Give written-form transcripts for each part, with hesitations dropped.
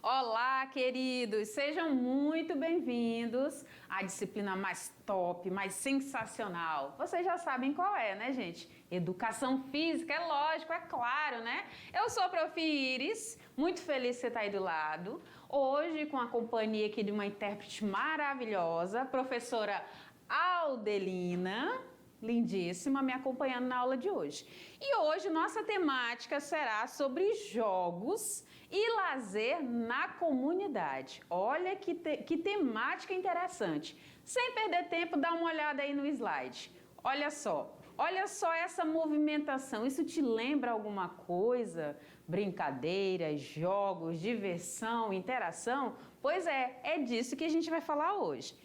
Olá, queridos! Sejam muito bem-vindos à disciplina mais top, mais sensacional. Vocês já sabem qual é, né, gente? Educação Física, é lógico, é claro, né? Eu sou a Prof. Iris, muito feliz que você está aí do lado. Hoje, com a companhia aqui de uma intérprete maravilhosa, professora Aldelina, lindíssima, me acompanhando na aula de hoje. E hoje nossa temática será sobre jogos e lazer na comunidade. Olha que temática interessante. Sem perder tempo, dá uma olhada aí no slide. Olha só essa movimentação. Isso te lembra alguma coisa? Brincadeiras, jogos, diversão, interação? Pois é disso que a gente vai falar hoje.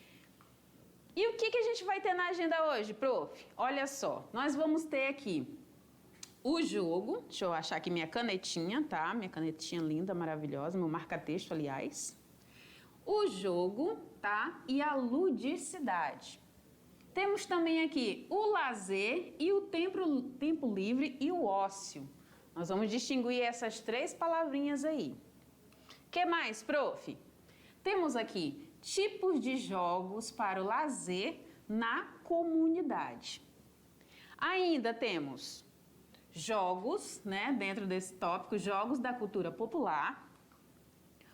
E o que a gente vai ter na agenda hoje, prof? Olha só, nós vamos ter aqui o jogo, deixa eu achar aqui minha canetinha, tá? Minha canetinha linda, maravilhosa, meu marca-texto, aliás. O jogo, tá? E a ludicidade. Temos também aqui o lazer e o tempo livre e o ócio. Nós vamos distinguir essas três palavrinhas aí. O que mais, prof? Temos aqui tipos de jogos para o lazer na comunidade. Ainda temos jogos, né, dentro desse tópico, jogos da cultura popular.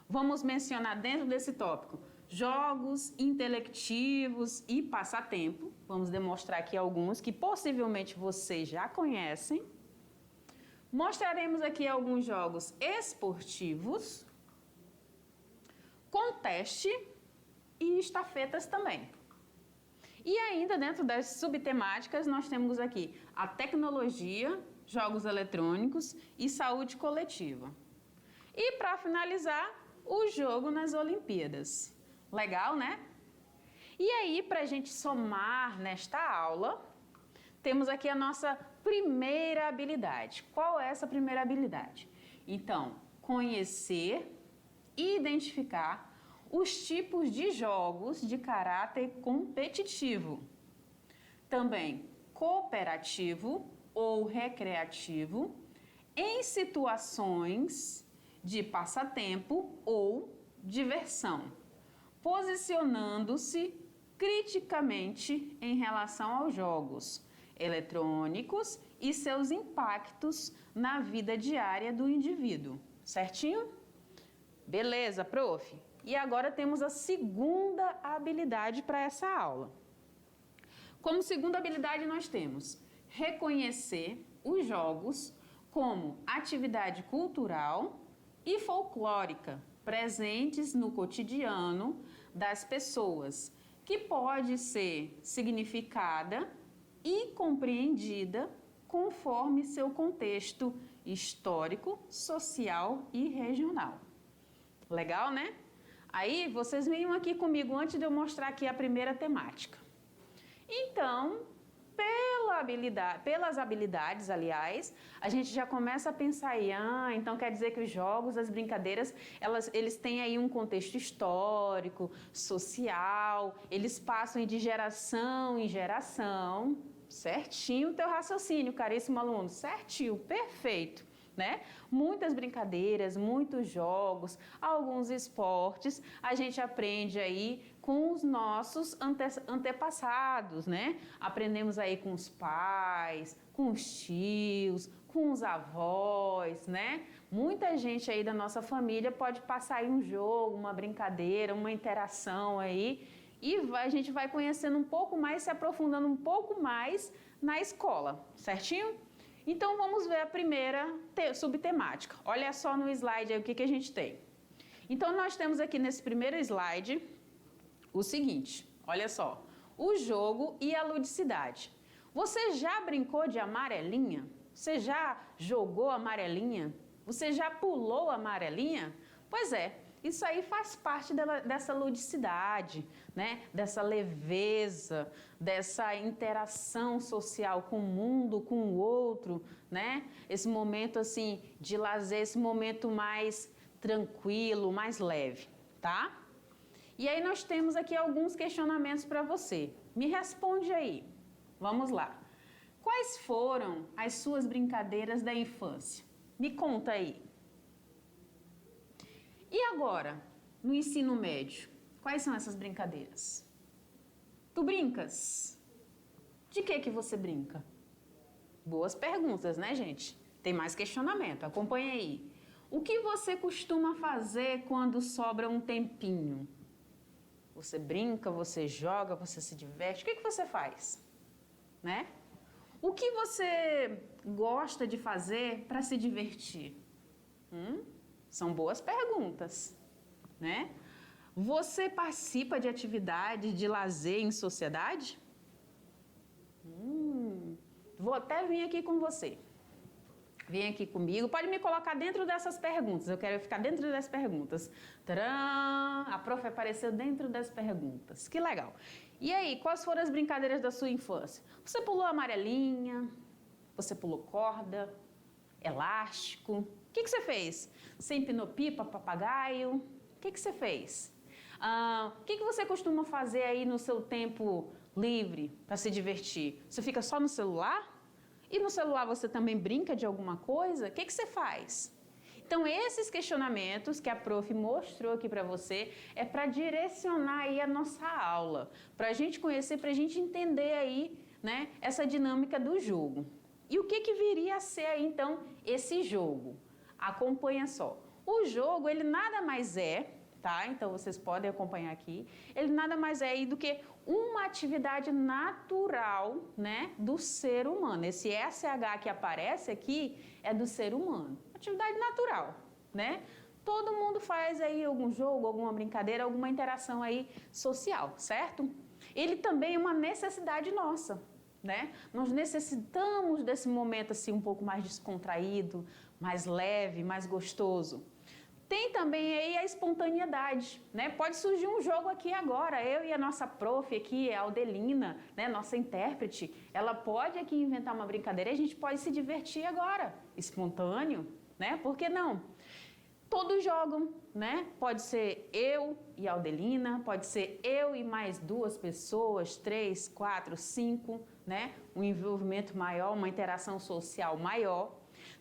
Vamos mencionar dentro desse tópico jogos intelectivos e passatempo. Vamos demonstrar aqui alguns que possivelmente vocês já conhecem. Mostraremos aqui alguns jogos esportivos, conteste e estafetas também. E ainda dentro das subtemáticas nós temos aqui a tecnologia, jogos eletrônicos e saúde coletiva. E para finalizar, o jogo nas Olimpíadas. Legal, né? E aí, para a gente somar nesta aula, temos aqui a nossa primeira habilidade. Qual é essa primeira habilidade? Então, conhecer e identificar os tipos de jogos de caráter competitivo, também cooperativo ou recreativo, em situações de passatempo ou diversão, posicionando-se criticamente em relação aos jogos eletrônicos e seus impactos na vida diária do indivíduo. Certinho? Beleza, prof? E agora temos a segunda habilidade para essa aula. Como segunda habilidade nós temos reconhecer os jogos como atividade cultural e folclórica presentes no cotidiano das pessoas, que pode ser significada e compreendida conforme seu contexto histórico, social e regional. Legal, né? Aí, vocês venham aqui comigo antes de eu mostrar aqui a primeira temática. Então, pelas habilidades, aliás, a gente já começa a pensar aí, então quer dizer que os jogos, as brincadeiras, eles têm aí um contexto histórico, social, eles passam de geração em geração, certinho o teu raciocínio, caríssimo aluno, certinho, perfeito. Né? Muitas brincadeiras, muitos jogos, alguns esportes, a gente aprende aí com os nossos antepassados, né? Aprendemos aí com os pais, com os tios, com os avós, né? Muita gente aí da nossa família pode passar aí um jogo, uma brincadeira, uma interação aí e a gente vai conhecendo um pouco mais, se aprofundando um pouco mais na escola, certinho? Então, vamos ver a primeira subtemática. Olha só no slide aí o que a gente tem. Então, nós temos aqui nesse primeiro slide o seguinte, olha só, o jogo e a ludicidade. Você já brincou de amarelinha? Você já jogou amarelinha? Você já pulou amarelinha? Pois é. Isso aí faz parte dessa ludicidade, né? Dessa leveza, dessa interação social com o mundo, com o outro, né? Esse momento assim de lazer, esse momento mais tranquilo, mais leve, tá? E aí nós temos aqui alguns questionamentos para você. Me responde aí. Vamos lá. Quais foram as suas brincadeiras da infância? Me conta aí. E agora, no ensino médio, quais são essas brincadeiras? Tu brincas? De que você brinca? Boas perguntas, né, gente? Tem mais questionamento, acompanha aí. O que você costuma fazer quando sobra um tempinho? Você brinca, você joga, você se diverte, o que você faz? Né? O que você gosta de fazer para se divertir? São boas perguntas, né? Você participa de atividade de lazer em sociedade? Vou até vir aqui com você. Vem aqui comigo. Pode me colocar dentro dessas perguntas. Eu quero ficar dentro das perguntas. Tcharam! A prof apareceu dentro das perguntas. Que legal. E aí, quais foram as brincadeiras da sua infância? Você pulou amarelinha? Você pulou corda? Elástico? O que você fez? Você empinou pipa, papagaio? O que você fez? O que você costuma fazer aí no seu tempo livre para se divertir? Você fica só no celular? E no celular você também brinca de alguma coisa? O que você faz? Então, esses questionamentos que a prof mostrou aqui para você é para direcionar aí a nossa aula, para a gente conhecer, para a gente entender aí, né, essa dinâmica do jogo. E o que viria a ser aí, então, esse jogo? Acompanha só. O jogo, ele nada mais é, tá? Então, vocês podem acompanhar aqui. Ele nada mais é aí do que uma atividade natural, né, do ser humano. Esse SH que aparece aqui é do ser humano. Atividade natural, né? Todo mundo faz aí algum jogo, alguma brincadeira, alguma interação aí social, certo? Ele também é uma necessidade nossa, né? Nós necessitamos desse momento assim um pouco mais descontraído, mais leve, mais gostoso. Tem também aí a espontaneidade, né? Pode surgir um jogo aqui agora, eu e a nossa prof aqui, a Aldelina, né? Nossa intérprete, ela pode aqui inventar uma brincadeira e a gente pode se divertir agora, espontâneo, né? Por que não? Todos jogam, né? Pode ser eu e a Aldelina, pode ser eu e mais 2 pessoas, 3, 4, 5, né? Um envolvimento maior, uma interação social maior.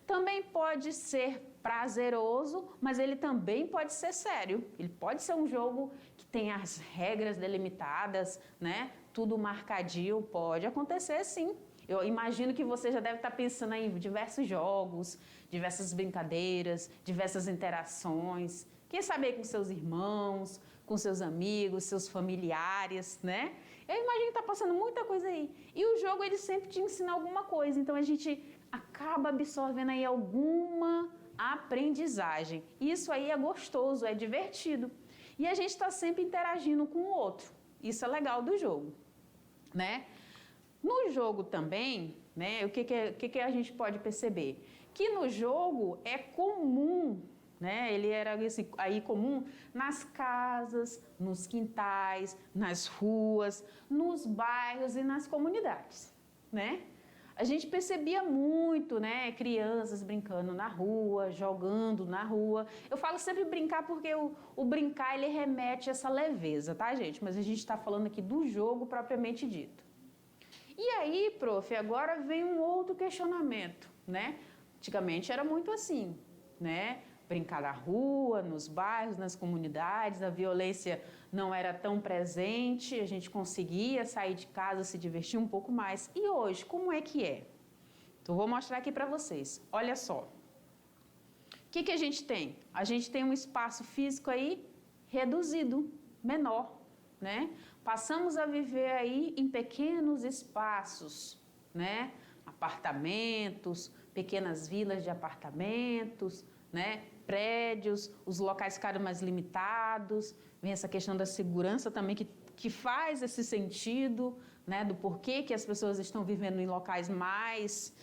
Também pode ser prazeroso, mas ele também pode ser sério. Ele pode ser um jogo que tem as regras delimitadas, né? Tudo marcadinho, pode acontecer sim. Eu imagino que você já deve estar pensando em diversos jogos, diversas brincadeiras, diversas interações. Quem sabe aí com seus irmãos, com seus amigos, seus familiares, né? Eu imagino que está passando muita coisa aí. E o jogo, ele sempre te ensina alguma coisa. Então, a gente acaba absorvendo aí alguma aprendizagem. Isso aí é gostoso, é divertido. E a gente está sempre interagindo com o outro. Isso é legal do jogo, né? No jogo também, né, o que a gente pode perceber? Que no jogo é comum, né, ele era assim, aí comum nas casas, nos quintais, nas ruas, nos bairros e nas comunidades, né? A gente percebia muito, né, crianças brincando na rua, jogando na rua. Eu falo sempre brincar porque o brincar, ele remete a essa leveza, tá, gente? Mas a gente está falando aqui do jogo propriamente dito. E aí, prof, agora vem um outro questionamento, né? Antigamente era muito assim, né? Brincar na rua, nos bairros, nas comunidades, a violência não era tão presente, a gente conseguia sair de casa, se divertir um pouco mais. E hoje, como é que é? Então, vou mostrar aqui para vocês. Olha só. O que a gente tem? A gente tem um espaço físico aí reduzido, menor, né? Passamos a viver aí em pequenos espaços, né? Apartamentos, pequenas vilas de apartamentos, né? Prédios, os locais ficaram mais limitados, vem essa questão da segurança também que faz esse sentido, né? Do porquê que as pessoas estão vivendo em locais mais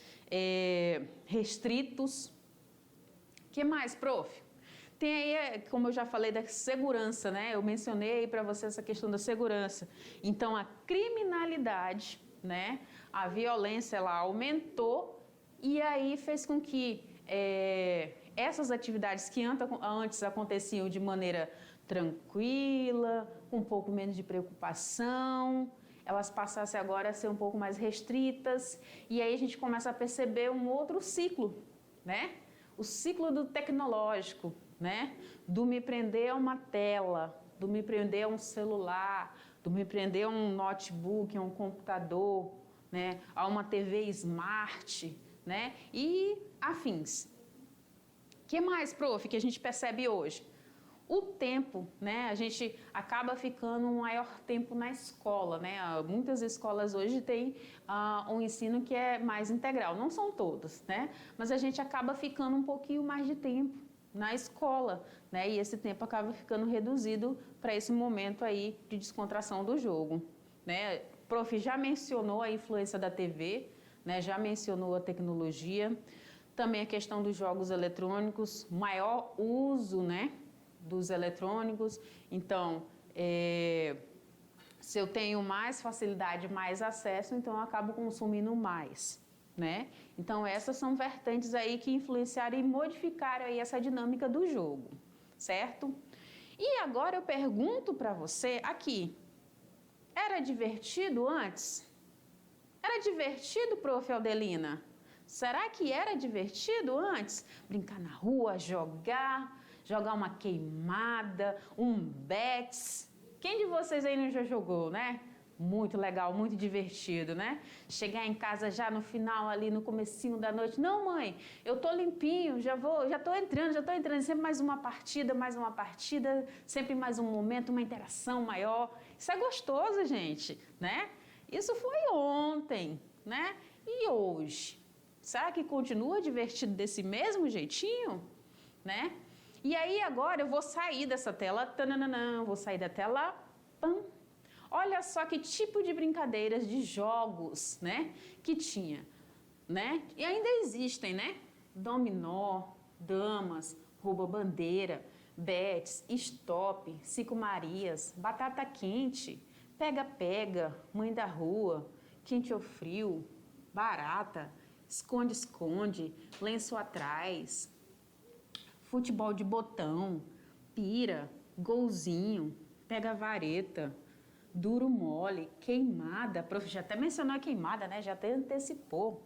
restritos. O que mais, prof? Tem aí, como eu já falei, da segurança, né? Eu mencionei aí para você essa questão da segurança. Então, a criminalidade, né? A violência, ela aumentou e aí fez com que essas atividades que antes aconteciam de maneira tranquila, com um pouco menos de preocupação, elas passassem agora a ser um pouco mais restritas, e aí a gente começa a perceber um outro ciclo, né? O ciclo do tecnológico, né? Do me prender a uma tela, do me prender a um celular, do me prender a um notebook, a um computador, né? A uma TV smart, né? E afins. O que mais, prof, que a gente percebe hoje? O tempo, né? A gente acaba ficando um maior tempo na escola, né? Muitas escolas hoje têm um ensino que é mais integral, não são todos, né? Mas a gente acaba ficando um pouquinho mais de tempo na escola, né? E esse tempo acaba ficando reduzido para esse momento aí de descontração do jogo, né? Prof, já mencionou a influência da TV, né? Já mencionou a tecnologia, também a questão dos jogos eletrônicos, maior uso, né? Dos eletrônicos. Então, se eu tenho mais facilidade, mais acesso, então eu acabo consumindo mais, né? Então, essas são vertentes aí que influenciaram e modificaram aí essa dinâmica do jogo, certo? E agora eu pergunto para você aqui, era divertido antes? Era divertido, prof. Aldelina? Será que era divertido antes? Brincar na rua, jogar uma queimada, um bets. Quem de vocês aí não já jogou, né? Muito legal, muito divertido, né? Chegar em casa já no final ali, no comecinho da noite. Não, mãe, eu tô limpinho, já tô entrando. Sempre mais uma partida, sempre mais um momento, uma interação maior. Isso é gostoso, gente, né? Isso foi ontem, né? E hoje? Será que continua divertido desse mesmo jeitinho, né? E aí agora eu vou sair dessa tela, vou sair da tela, pam. Olha só que tipo de brincadeiras, de jogos, né, que tinha, né? E ainda existem, né? Dominó, damas, rouba-bandeira, bets, stop, cinco Marias, batata quente, pega-pega, mãe da rua, quente ou frio, barata, esconde-esconde, lenço atrás, futebol de botão, pira, golzinho, pega-vareta, duro mole, queimada, prof, já até mencionou a queimada, né? Já até antecipou.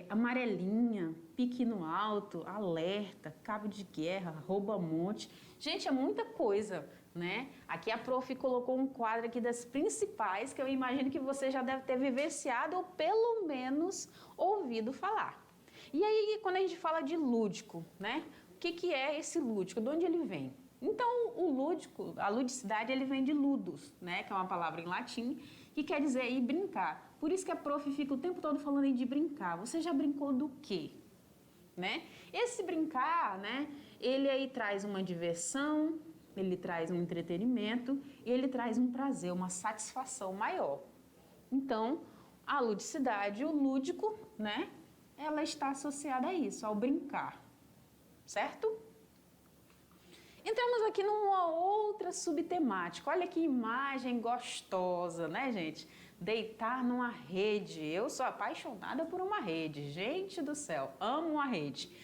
Amarelinha, pique no alto, alerta, cabo de guerra, rouba-monte. Gente, é muita coisa, né? Aqui a prof colocou um quadro aqui das principais que eu imagino que você já deve ter vivenciado ou pelo menos ouvido falar. E aí, quando a gente fala de lúdico, né? O que é esse lúdico? De onde ele vem? Então, o lúdico, a ludicidade, ele vem de ludus, né? Que é uma palavra em latim, que quer dizer aí brincar. Por isso que a prof fica o tempo todo falando aí de brincar. Você já brincou do quê? Né? Esse brincar, né? Ele aí traz uma diversão, ele traz um entretenimento, ele traz um prazer, uma satisfação maior. Então, a ludicidade, o lúdico, né? Ela está associada a isso, ao brincar, certo? Entramos aqui numa outra subtemática. Olha que imagem gostosa, né, gente? Deitar numa rede. Eu sou apaixonada por uma rede. Gente do céu, amo uma rede.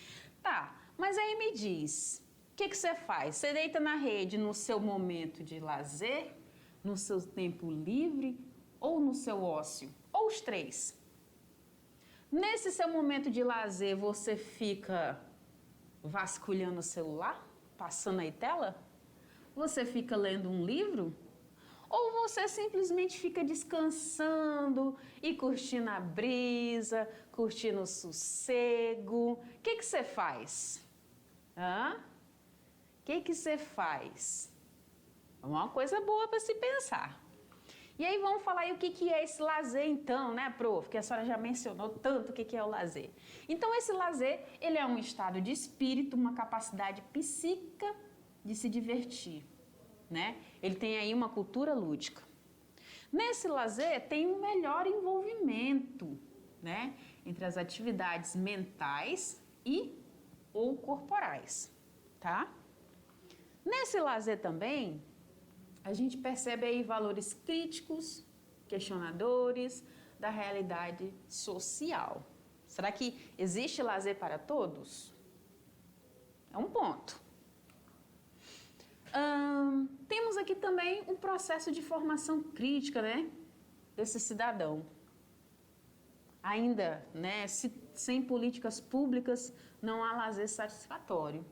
Tá, mas aí me diz, o que você faz? Você deita na rede no seu momento de lazer, no seu tempo livre ou no seu ócio? Ou os três? Nesse seu momento de lazer, você fica vasculhando o celular? Passando aí tela? Você fica lendo um livro? Ou você simplesmente fica descansando e curtindo a brisa, curtindo o sossego? O que você faz? O que você faz? É uma coisa boa para se pensar. E aí vamos falar aí o que é esse lazer então, né, prof? Que a senhora já mencionou tanto o que é o lazer. Então esse lazer, ele é um estado de espírito, uma capacidade psíquica de se divertir, né? Ele tem aí uma cultura lúdica. Nesse lazer tem um melhor envolvimento, né, entre as atividades mentais e ou corporais, tá? Nesse lazer também a gente percebe aí valores críticos, questionadores da realidade social. Será que existe lazer para todos? É um ponto. Temos aqui também um processo de formação crítica, né, desse cidadão. Ainda, né, sem políticas públicas, não há lazer satisfatório.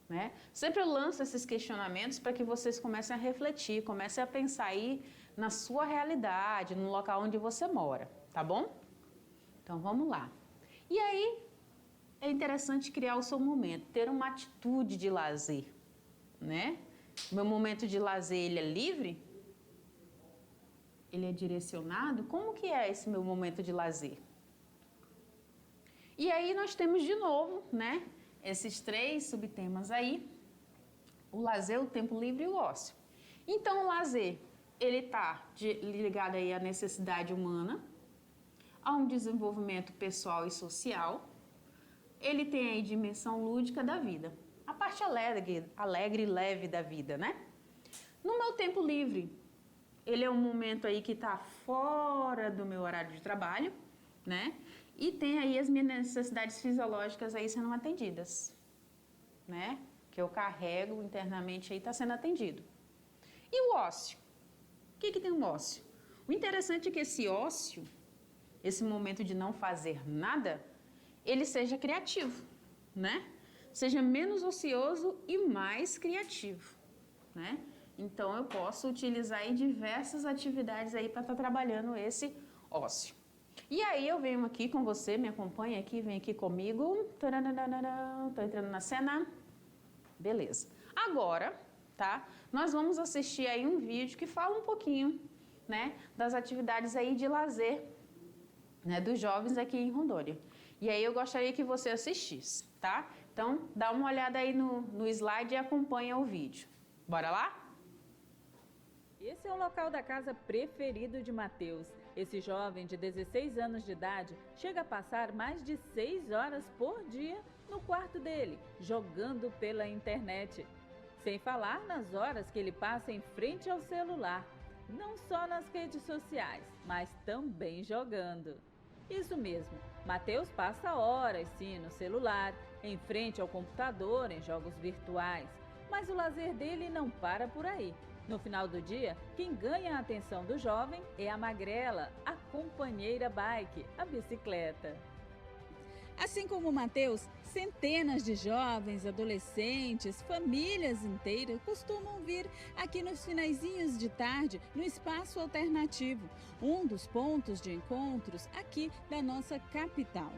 Né? Sempre eu lanço esses questionamentos para que vocês comecem a refletir, comecem a pensar aí na sua realidade, no local onde você mora, tá bom? Então vamos lá. E aí é interessante criar o seu momento, ter uma atitude de lazer, né? Meu momento de lazer, ele é livre? Ele é direcionado? Como que é esse meu momento de lazer? E aí nós temos de novo, né? Esses 3 subtemas aí, o lazer, o tempo livre e o ócio. Então, o lazer, ele está ligado aí à necessidade humana, a um desenvolvimento pessoal e social. Ele tem aí dimensão lúdica da vida, a parte alegre e leve da vida, né? No meu tempo livre, ele é um momento aí que está fora do meu horário de trabalho, né? E tem aí as minhas necessidades fisiológicas aí sendo atendidas, né? Que eu carrego internamente aí está sendo atendido. E o ócio? O que tem um ócio? O interessante é que esse ócio, esse momento de não fazer nada, ele seja criativo, né? Seja menos ocioso e mais criativo, né? Então eu posso utilizar aí diversas atividades aí para estar trabalhando esse ócio. E aí eu venho aqui com você, me acompanha aqui, vem aqui comigo. Tô entrando na cena. Beleza. Agora, tá? Nós vamos assistir aí um vídeo que fala um pouquinho, né, das atividades aí de lazer, né, dos jovens aqui em Rondônia. E aí eu gostaria que você assistisse, tá? Então, dá uma olhada aí no slide e acompanha o vídeo. Bora lá? Esse é o local da casa preferido de Matheus. Esse jovem de 16 anos de idade chega a passar mais de 6 horas por dia no quarto dele, jogando pela internet. Sem falar nas horas que ele passa em frente ao celular, não só nas redes sociais, mas também jogando. Isso mesmo, Matheus passa horas sim no celular, em frente ao computador, em jogos virtuais. Mas o lazer dele não para por aí. No final do dia, quem ganha a atenção do jovem é a magrela, a companheira bike, a bicicleta. Assim como o Matheus, centenas de jovens, adolescentes, famílias inteiras costumam vir aqui nos finaizinhos de tarde no Espaço Alternativo, um dos pontos de encontros aqui da nossa capital.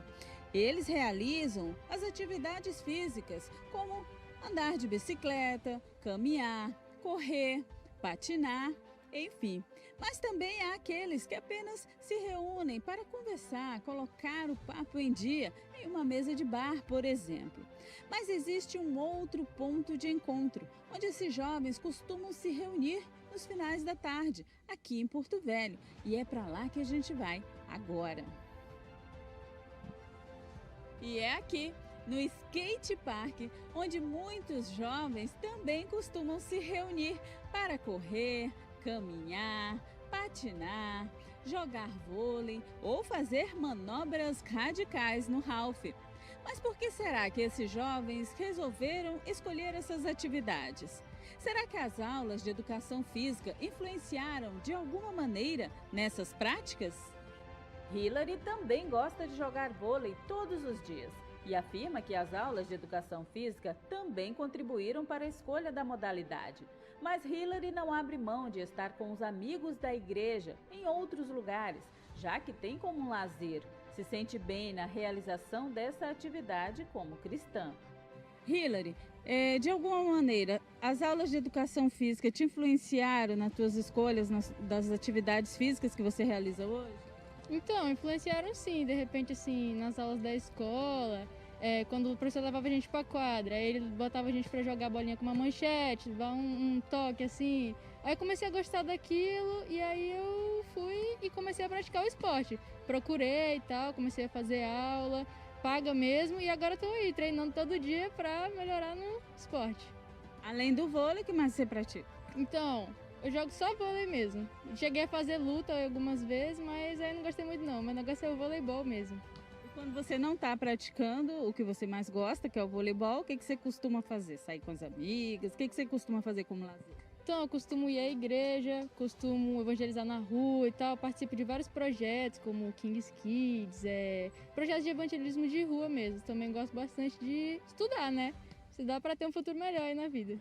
Eles realizam as atividades físicas, como andar de bicicleta, caminhar, correr, patinar, enfim. Mas também há aqueles que apenas se reúnem para conversar, colocar o papo em dia em uma mesa de bar, por exemplo. Mas existe um outro ponto de encontro, onde esses jovens costumam se reunir nos finais da tarde, aqui em Porto Velho. E é para lá que a gente vai agora. E é aqui, no skate park, onde muitos jovens também costumam se reunir para correr, caminhar, patinar, jogar vôlei ou fazer manobras radicais no Ralph. Mas por que será que esses jovens resolveram escolher essas atividades? Será que as aulas de educação física influenciaram de alguma maneira nessas práticas? Hillary também gosta de jogar vôlei todos os dias e afirma que as aulas de educação física também contribuíram para a escolha da modalidade. Mas Hillary não abre mão de estar com os amigos da igreja em outros lugares, já que tem como um lazer. Se sente bem na realização dessa atividade como cristã. Hillary, de alguma maneira, as aulas de educação física te influenciaram nas tuas escolhas das atividades físicas que você realiza hoje? Então, influenciaram sim, de repente assim, nas aulas da escola, quando o professor levava a gente pra quadra, aí ele botava a gente pra jogar bolinha com uma manchete, dar um toque assim. Aí eu comecei a gostar daquilo e aí eu fui e comecei a praticar o esporte. Procurei e tal, comecei a fazer aula, paga mesmo, e agora tô aí treinando todo dia pra melhorar no esporte. Além do vôlei, o que mais você pratica? Então, eu jogo só vôlei mesmo. Cheguei a fazer luta algumas vezes, mas aí não gostei muito não. Meu negócio é o voleibol mesmo. E quando você não está praticando o que você mais gosta, que é o voleibol, o que você costuma fazer? Sair com as amigas? O que você costuma fazer como lazer? Então, eu costumo ir à igreja, costumo evangelizar na rua e tal, participo de vários projetos, como o King's Kids, projetos de evangelismo de rua mesmo. Também gosto bastante de estudar, né? Estudar para ter um futuro melhor aí na vida.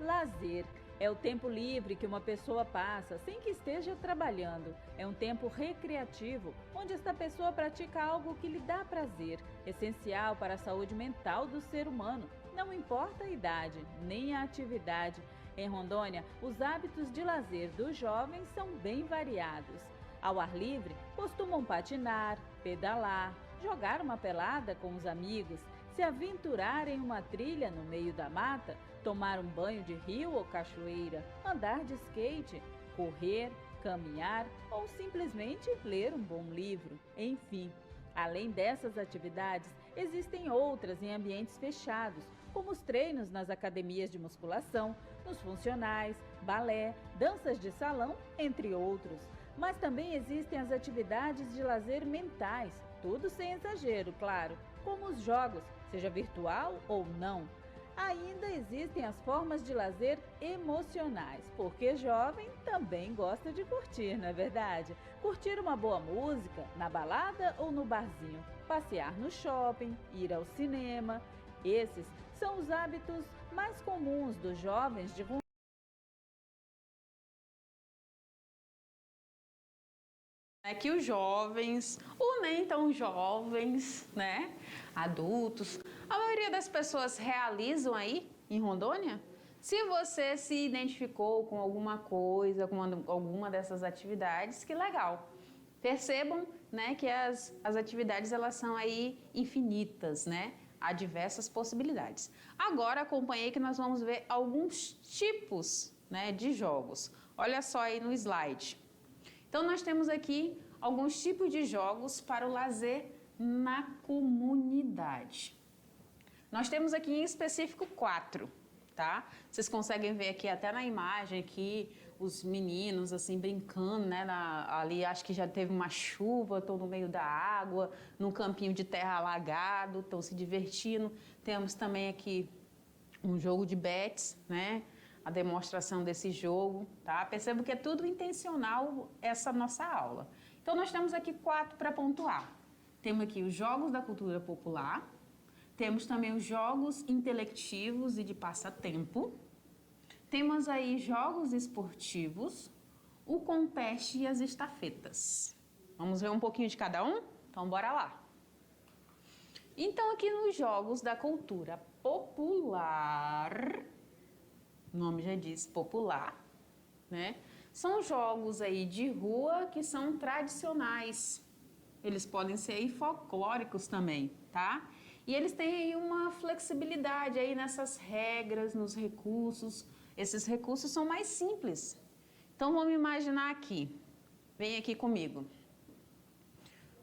Lazer é o tempo livre que uma pessoa passa sem que esteja trabalhando. É um tempo recreativo, onde esta pessoa pratica algo que lhe dá prazer, essencial para a saúde mental do ser humano. Não importa a idade, nem a atividade. Em Rondônia, os hábitos de lazer dos jovens são bem variados. Ao ar livre, costumam patinar, pedalar, jogar uma pelada com os amigos, se aventurar em uma trilha no meio da mata, tomar um banho de rio ou cachoeira, andar de skate, correr, caminhar ou simplesmente ler um bom livro. Enfim, além dessas atividades, existem outras em ambientes fechados, como os treinos nas academias de musculação, nos funcionais, balé, danças de salão, entre outros. Mas também existem as atividades de lazer mentais, tudo sem exagero, claro, como os jogos, seja virtual ou não. Ainda existem as formas de lazer emocionais, porque jovem também gosta de curtir, não é verdade? Curtir uma boa música, na balada ou no barzinho, passear no shopping, ir ao cinema. Esses são os hábitos mais comuns dos jovens de Rondônia. É que os jovens, ou nem tão jovens, né, adultos, a maioria das pessoas realizam aí em Rondônia. Se você se identificou com alguma coisa, com alguma dessas atividades, que legal. Percebam, né, que as atividades elas são aí infinitas, né? Há diversas possibilidades. Agora acompanhei que nós vamos ver alguns tipos, né, de jogos. Olha só aí no slide. Então, nós temos aqui alguns tipos de jogos para o lazer na comunidade. Nós temos aqui em específico 4, tá? Vocês conseguem ver aqui até na imagem aqui os meninos assim brincando, né? Ali acho que já teve uma chuva, estão no meio da água, num campinho de terra alagado, estão se divertindo. Temos também aqui um jogo de bets, né? A demonstração desse jogo, tá? Percebo que é tudo intencional essa nossa aula. Então, nós temos aqui 4 para pontuar. Temos aqui os jogos da cultura popular, temos também os jogos intelectivos e de passatempo, temos aí jogos esportivos, o conteste e as estafetas. Vamos ver um pouquinho de cada um? Então, bora lá. Então, aqui nos jogos da cultura popular, o nome já diz popular, né? São jogos aí de rua que são tradicionais. Eles podem ser aí folclóricos também, tá? E eles têm aí uma flexibilidade aí nessas regras, nos recursos. Esses recursos são mais simples. Então, vamos imaginar aqui. Vem aqui comigo.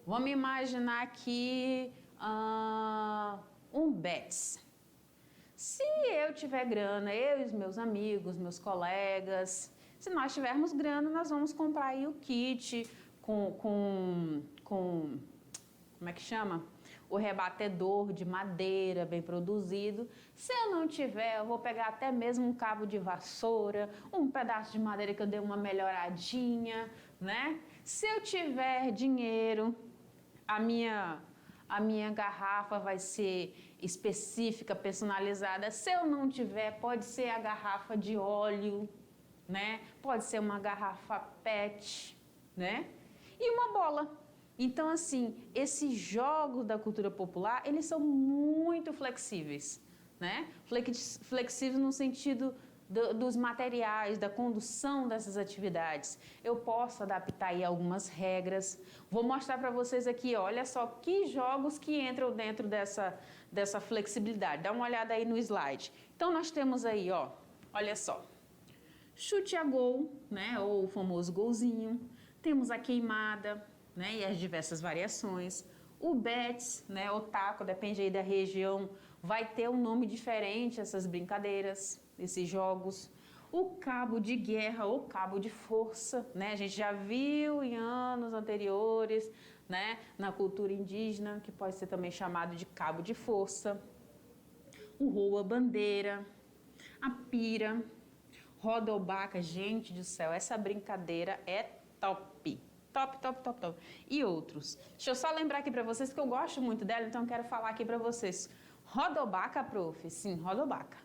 Vamos imaginar aqui um bets. Se eu tiver grana, eu e os meus amigos, meus colegas, se nós tivermos grana, nós vamos comprar aí o kit com como é que chama? O rebatedor de madeira bem produzido. Se eu não tiver, eu vou pegar até mesmo um cabo de vassoura, um pedaço de madeira que eu dei uma melhoradinha, né? Se eu tiver dinheiro, a minha garrafa vai ser específica, personalizada. Se eu não tiver, pode ser a garrafa de óleo, né? Pode ser uma garrafa PET, né? E uma bola. Então, assim, esses jogos da cultura popular, eles são muito flexíveis, né? Flexíveis no sentido dos materiais, da condução dessas atividades. Eu posso adaptar aí algumas regras. Vou mostrar para vocês aqui, olha só, que jogos que entram dentro dessa flexibilidade. Dá uma olhada aí no slide. Então, nós temos aí, ó, olha só, chute a gol, né, ou o famoso golzinho. Temos a queimada, né, e as diversas variações. O bets, né, o taco, depende aí da região, vai ter um nome diferente essas brincadeiras, esses jogos. O cabo de guerra ou cabo de força, né, a gente já viu em anos anteriores, né, na cultura indígena, que pode ser também chamado de cabo de força. O roa-bandeira, a pira, rodobaca, gente do céu, essa brincadeira é top. Top, top, top, top. E outros. Deixa eu só lembrar aqui para vocês que eu gosto muito dela, então eu quero falar aqui para vocês. Rodobaca, prof. Sim, rodobaca.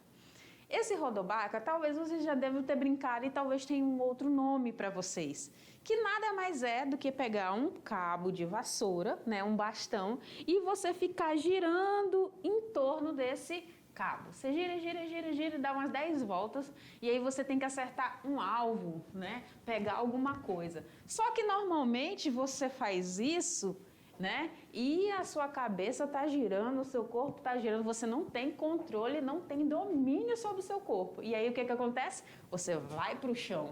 Esse rodobaca, talvez vocês já devem ter brincado e talvez tenha um outro nome para vocês. Que nada mais é do que pegar um cabo de vassoura, né, um bastão, e você ficar girando em torno desse cabo. Você gira, gira, gira, gira, dá umas 10 voltas e aí você tem que acertar um alvo, né? Pegar alguma coisa. Só que normalmente você faz isso, né? E a sua cabeça está girando, o seu corpo está girando, você não tem controle, não tem domínio sobre o seu corpo. E aí o que acontece? Você vai para o chão.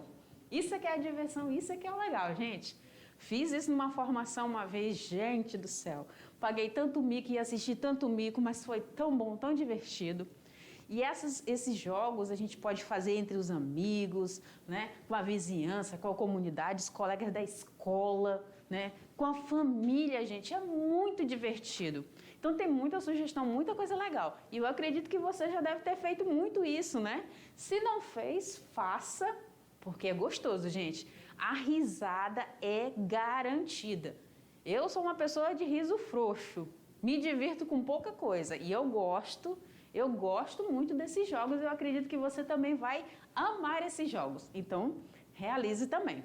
Isso é que é a diversão, isso é que é o legal, gente. Fiz isso numa formação uma vez, gente do céu. Paguei tanto mico e assisti tanto mico, mas foi tão bom, tão divertido. E esses jogos a gente pode fazer entre os amigos, né? Com a vizinhança, com a comunidade, os colegas da escola, né? Com a família, gente. É muito divertido. Então tem muita sugestão, muita coisa legal. E eu acredito que você já deve ter feito muito isso, né? Se não fez, faça, porque é gostoso, gente. A risada é garantida. Eu sou uma pessoa de riso frouxo, me divirto com pouca coisa e eu gosto muito desses jogos. Eu acredito que você também vai amar esses jogos, então realize também.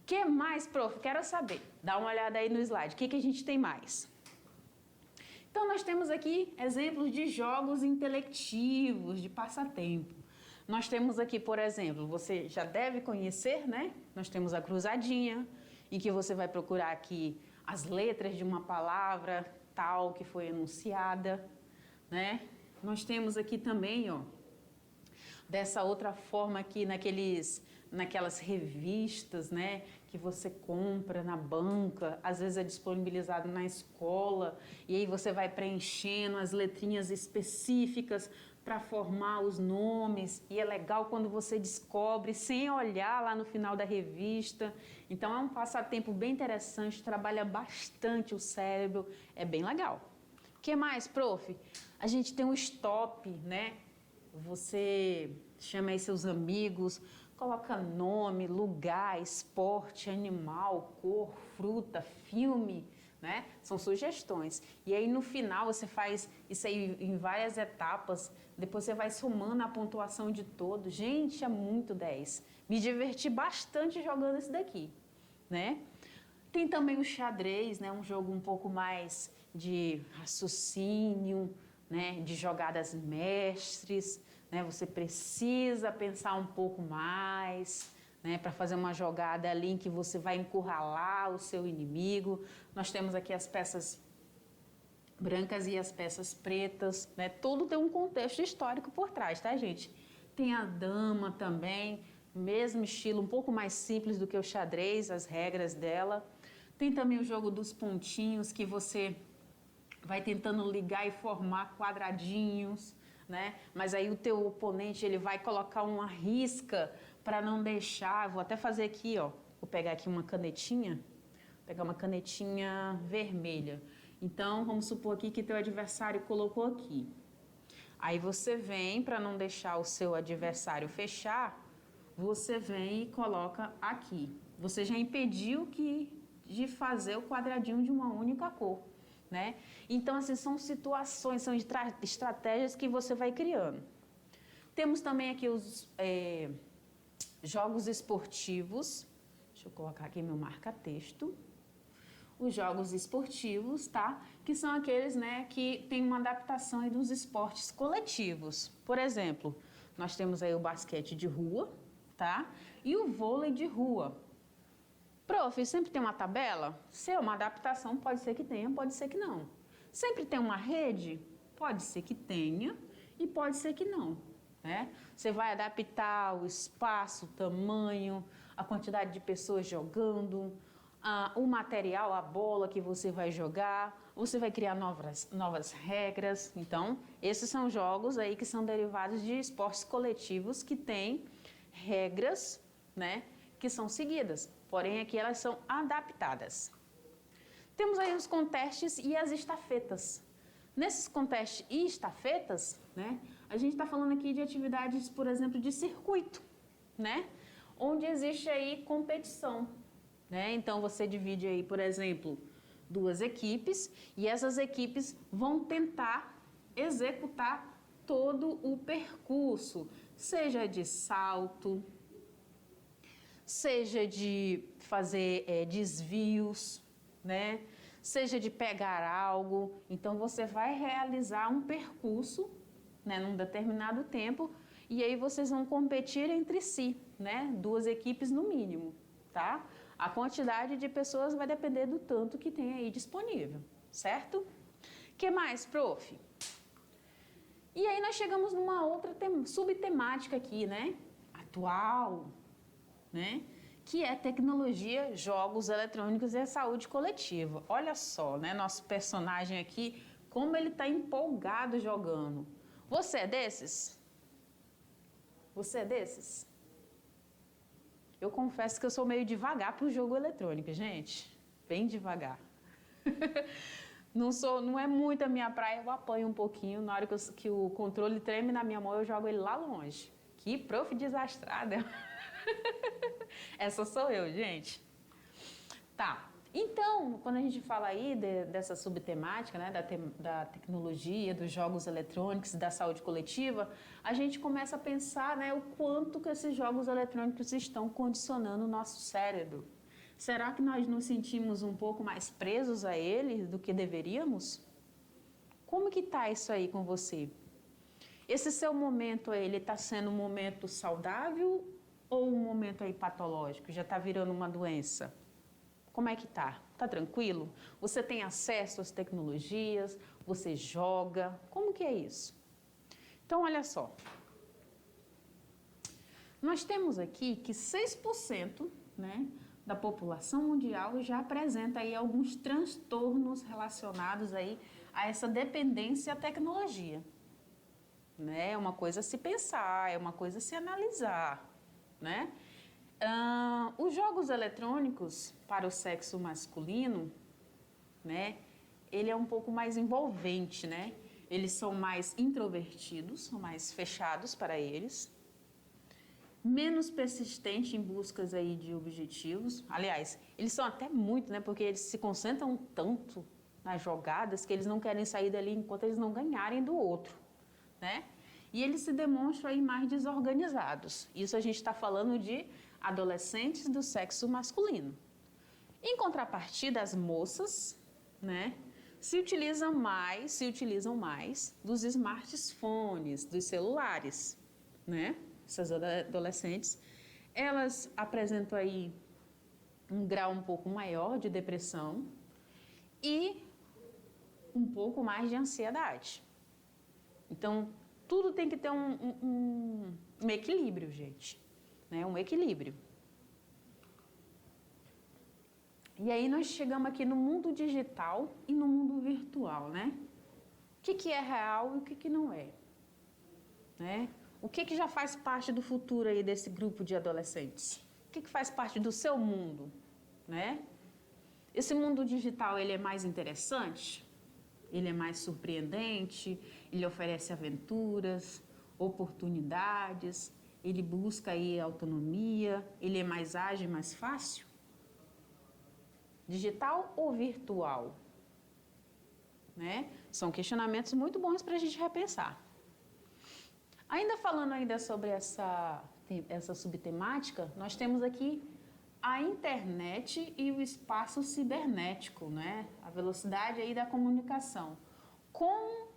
Que mais, prof? Quero saber. Dá uma olhada aí no slide, o que a gente tem mais? Então nós temos aqui exemplos de jogos intelectivos, de passatempo. Nós temos aqui, por exemplo, você já deve conhecer, né? Nós temos a cruzadinha, em que você vai procurar aqui as letras de uma palavra tal que foi enunciada, né? Nós temos aqui também, ó, dessa outra forma aqui naquelas revistas, né? Que você compra na banca, às vezes é disponibilizado na escola, e aí você vai preenchendo as letrinhas específicas para formar os nomes, e é legal quando você descobre sem olhar lá no final da revista. Então é um passatempo bem interessante, trabalha bastante o cérebro, é bem legal. O que mais, prof? A gente tem um stop, né? Você chama aí seus amigos, coloca nome, lugar, esporte, animal, cor, fruta, filme, né? São sugestões. E aí no final você faz isso aí em várias etapas, depois você vai somando a pontuação de todos. Gente, é muito 10. Me diverti bastante jogando esse daqui, né? Tem também o xadrez, né? Um jogo um pouco mais de raciocínio, né? De jogadas mestres, né? Você precisa pensar um pouco mais, né, para fazer uma jogada ali em que você vai encurralar o seu inimigo. Nós temos aqui as peças brancas e as peças pretas, né? Tudo tem um contexto histórico por trás, tá, gente? Tem a dama também, mesmo estilo, um pouco mais simples do que o xadrez, as regras dela. Tem também o jogo dos pontinhos, que você vai tentando ligar e formar quadradinhos, né? Mas aí o teu oponente, ele vai colocar uma risca para não deixar. Vou até fazer aqui, ó. Vou pegar aqui uma canetinha, pegar uma canetinha vermelha. Então, vamos supor aqui que teu adversário colocou aqui. Aí você vem, para não deixar o seu adversário fechar, você vem e coloca aqui. Você já impediu de fazer o quadradinho de uma única cor, né? Então, assim, são situações, são estratégias que você vai criando. Temos também aqui os jogos esportivos. Deixa eu colocar aqui meu marca-texto. Os jogos esportivos, tá? Que são aqueles, né, que tem uma adaptação aí dos esportes coletivos. Por exemplo, nós temos aí o basquete de rua, tá? E o vôlei de rua. Prof, sempre tem uma tabela? Se é uma adaptação, pode ser que tenha, pode ser que não. Sempre tem uma rede? Pode ser que tenha e pode ser que não, né? Você vai adaptar o espaço, o tamanho, a quantidade de pessoas jogando, o material, a bola que você vai jogar, você vai criar novas regras. Então, esses são jogos aí que são derivados de esportes coletivos que têm regras, né, que são seguidas, porém aqui elas são adaptadas. Temos aí os contestes e as estafetas. Nesses contestes e estafetas, né, a gente está falando aqui de atividades, por exemplo, de circuito, né? Onde existe aí competição, né? Então você divide aí, por exemplo, duas equipes e essas equipes vão tentar executar todo o percurso, seja de salto, seja de fazer desvios, né? Seja de pegar algo. Então você vai realizar um percurso, né, num determinado tempo, e aí vocês vão competir entre si, né? Duas equipes no mínimo, tá? A quantidade de pessoas vai depender do tanto que tem aí disponível, certo? Que mais, prof? E aí nós chegamos numa outra subtemática aqui, né? Atual, né? Que é tecnologia, jogos eletrônicos e a saúde coletiva. Olha só, né? Nosso personagem aqui, como ele está empolgado jogando. Você é desses? Você é desses? Eu confesso que eu sou meio devagar para o jogo eletrônico, gente. Bem devagar. Não é muito a minha praia, eu apanho um pouquinho. Na hora que o controle treme na minha mão, eu jogo ele lá longe. Que prof desastrada. Essa sou eu, gente. Tá. Então, quando a gente fala aí dessa subtemática, né, da tecnologia, dos jogos eletrônicos, da saúde coletiva, a gente começa a pensar, né, o quanto que esses jogos eletrônicos estão condicionando o nosso cérebro. Será que nós nos sentimos um pouco mais presos a eles do que deveríamos? Como que tá isso aí com você? Esse seu momento aí, ele está sendo um momento saudável ou um momento aí patológico? Já está virando uma doença? Como é que tá? Tá tranquilo? Você tem acesso às tecnologias? Você joga? Como que é isso? Então, olha só. Nós temos aqui que 6%, né, da população mundial já apresenta aí alguns transtornos relacionados aí a essa dependência à tecnologia. Né? É uma coisa a se pensar, é uma coisa a se analisar, né? Os jogos eletrônicos para o sexo masculino, né? Ele é um pouco mais envolvente, né? Eles são mais introvertidos, são mais fechados para eles, menos persistentes em buscas aí de objetivos. Aliás, eles são até muito, né? Porque eles se concentram tanto nas jogadas que eles não querem sair dali enquanto eles não ganharem do outro, né? E eles se demonstram aí mais desorganizados. Isso a gente está falando de adolescentes do sexo masculino. Em contrapartida, as moças, né, se utilizam mais dos smartphones, dos celulares, né? Essas adolescentes, elas apresentam aí um grau um pouco maior de depressão e um pouco mais de ansiedade. Então, tudo tem que ter um equilíbrio, gente. Né? Um equilíbrio. E aí nós chegamos aqui no mundo digital e no mundo virtual, né? O que é real e o que não é? Né? O que já faz parte do futuro aí desse grupo de adolescentes? O que faz parte do seu mundo? Né? Esse mundo digital, ele é mais interessante? Ele é mais surpreendente? Ele oferece aventuras, oportunidades? Ele busca aí autonomia? Ele é mais ágil, mais fácil? Digital ou virtual? Né? São questionamentos muito bons para a gente repensar. Ainda falando ainda sobre essa subtemática, nós temos aqui a internet e o espaço cibernético, né? A velocidade aí da comunicação. Como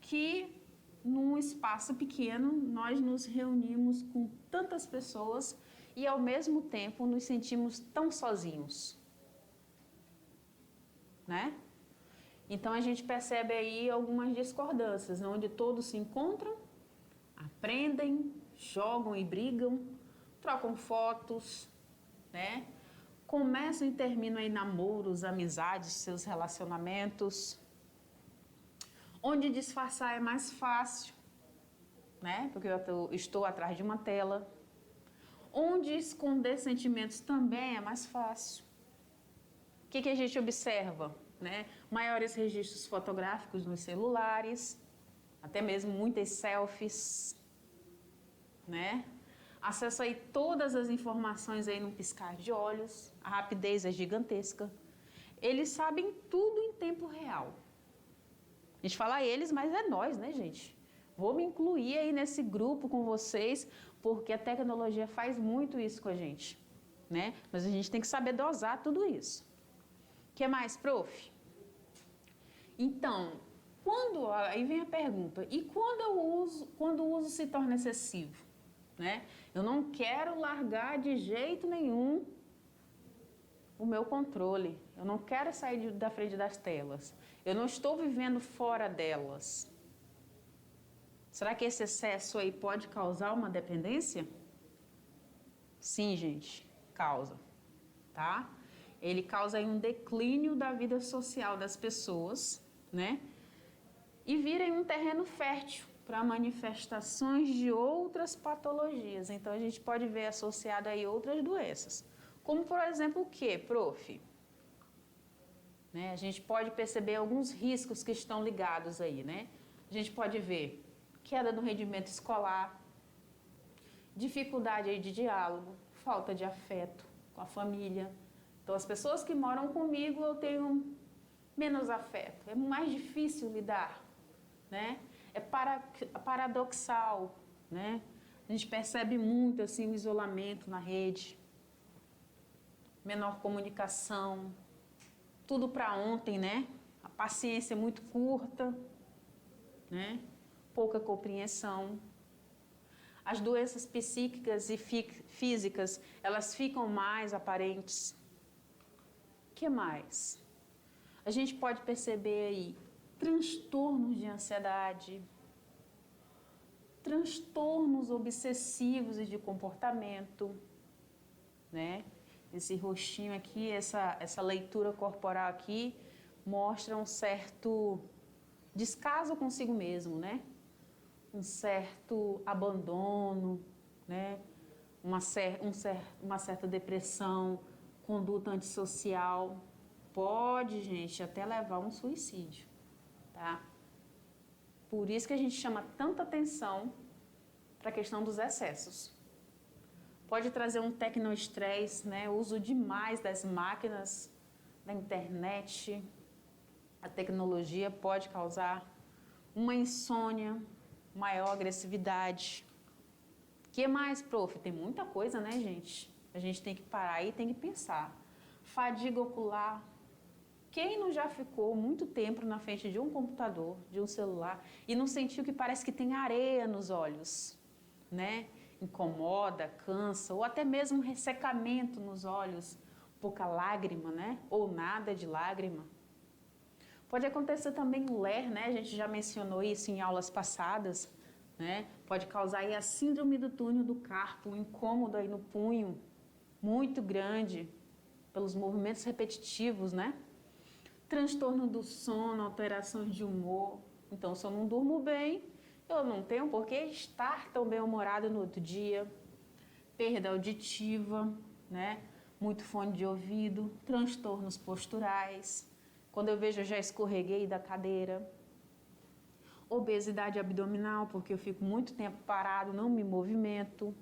que num espaço pequeno nós nos reunimos com tantas pessoas e ao mesmo tempo nos sentimos tão sozinhos, né? Então a gente percebe aí algumas discordâncias, onde todos se encontram, aprendem, jogam e brigam, trocam fotos, né? Começam e terminam aí namoros, amizades, seus relacionamentos. Onde disfarçar é mais fácil, né? Porque eu estou atrás de uma tela. Onde esconder sentimentos também é mais fácil. O que a gente observa? Né? Maiores registros fotográficos nos celulares, até mesmo muitas selfies, né? Acessa aí todas as informações aí num piscar de olhos, a rapidez é gigantesca. Eles sabem tudo em tempo real. A gente fala eles, mas é nós, né, gente? Vou me incluir aí nesse grupo com vocês, porque a tecnologia faz muito isso com a gente, né? Mas a gente tem que saber dosar tudo isso. O que mais, prof? Então, aí vem a pergunta, e quando o uso se torna excessivo, né? Eu não quero largar de jeito nenhum o meu controle, eu não quero sair da frente das telas, eu não estou vivendo fora delas. Será que esse excesso aí pode causar uma dependência? Sim, gente, causa, tá? Ele causa aí um declínio da vida social das pessoas, né? E vira aí um terreno fértil para manifestações de outras patologias. Então, a gente pode ver associado aí outras doenças. Como, por exemplo, o quê, prof? Né? A gente pode perceber alguns riscos que estão ligados aí, né? A gente pode ver queda no rendimento escolar, dificuldade aí de diálogo, falta de afeto com a família. Então, as pessoas que moram comigo, eu tenho menos afeto, é mais difícil lidar, né? É paradoxal, né? A gente percebe muito assim o isolamento na rede, menor comunicação, tudo para ontem, né? A paciência é muito curta, né? Pouca compreensão. As doenças psíquicas e físicas, elas ficam mais aparentes. O que mais? A gente pode perceber aí transtornos de ansiedade, transtornos obsessivos e de comportamento, né? Esse rostinho aqui, essa leitura corporal aqui, mostra um certo descaso consigo mesmo, né? Um certo abandono, né? Uma certa depressão, conduta antissocial. Pode, gente, até levar a um suicídio, tá? Por isso que a gente chama tanta atenção para a questão dos excessos. Pode trazer um tecnoestresse, né? O uso demais das máquinas, da internet, a tecnologia pode causar uma insônia, maior agressividade. O que mais, prof? Tem muita coisa, né, gente? A gente tem que parar e tem que pensar. Fadiga ocular. Quem não já ficou muito tempo na frente de um computador, de um celular, e não sentiu que parece que tem areia nos olhos, né? Incomoda, cansa, ou até mesmo ressecamento nos olhos, pouca lágrima, né? Ou nada de lágrima. Pode acontecer também LER, né? A gente já mencionou isso em aulas passadas, né? Pode causar aí a síndrome do túnel do carpo, um incômodo aí no punho, muito grande, pelos movimentos repetitivos, né? Transtorno do sono, alterações de humor. Então, se eu não durmo bem, eu não tenho por que estar tão bem-humorado no outro dia. Perda auditiva, né? Muito fone de ouvido, transtornos posturais. Quando eu vejo, eu já escorreguei da cadeira. Obesidade abdominal, porque eu fico muito tempo parado, não me movimento.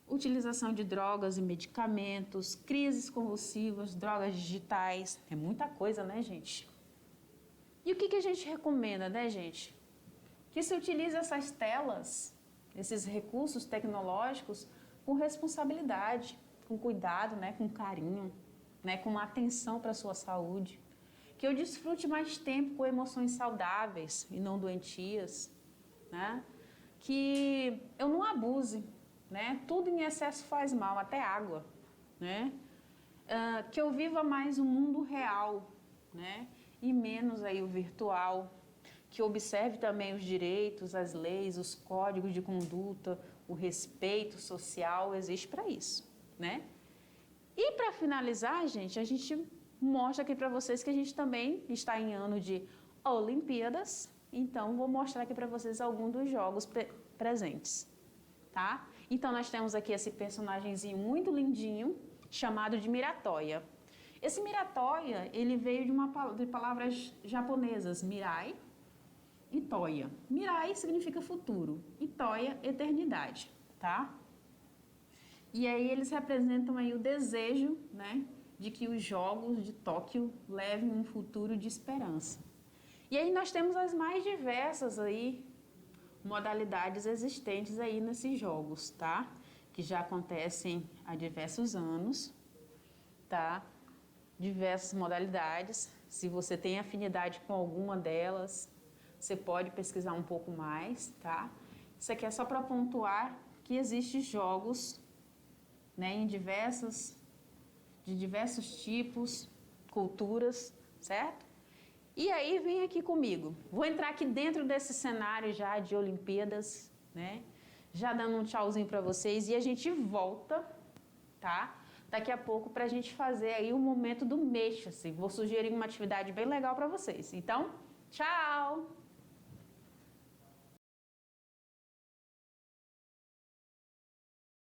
Utilização de drogas e medicamentos, crises convulsivas, drogas digitais. É muita coisa, né, gente? E o que a gente recomenda, né, gente? Que se utilize essas telas, esses recursos tecnológicos, com responsabilidade, com cuidado, né, com carinho, né, com atenção para a sua saúde. Que eu desfrute mais tempo com emoções saudáveis e não doentias, né? Que eu não abuse, né? Tudo em excesso faz mal, até água, né? Que eu viva mais o mundo real, né? E menos aí o virtual. Que observe também os direitos, as leis, os códigos de conduta, o respeito social, existe para isso, né? E para finalizar, gente, a gente mostra aqui para vocês que a gente também está em ano de Olimpíadas, então vou mostrar aqui para vocês alguns dos jogos presentes, tá? Então nós temos aqui esse personagemzinho muito lindinho, chamado de Miratóia. Esse Miratóia, ele veio de palavras japonesas, Mirai e Toia. Mirai significa futuro e Toia, eternidade, tá? E aí eles representam aí o desejo, né, de que os Jogos de Tóquio levem um futuro de esperança. E aí nós temos as mais diversas aí modalidades existentes aí nesses jogos, tá? Que já acontecem há diversos anos, tá? Diversas modalidades. Se você tem afinidade com alguma delas, você pode pesquisar um pouco mais, tá? Isso aqui é só para pontuar que existem jogos, né, de diversos tipos, culturas, certo? E aí vem aqui comigo. Vou entrar aqui dentro desse cenário já de Olimpíadas, né? Já dando um tchauzinho para vocês e a gente volta, tá? Daqui a pouco para a gente fazer aí o momento do mexa-se. Vou sugerir uma atividade bem legal para vocês. Então, tchau!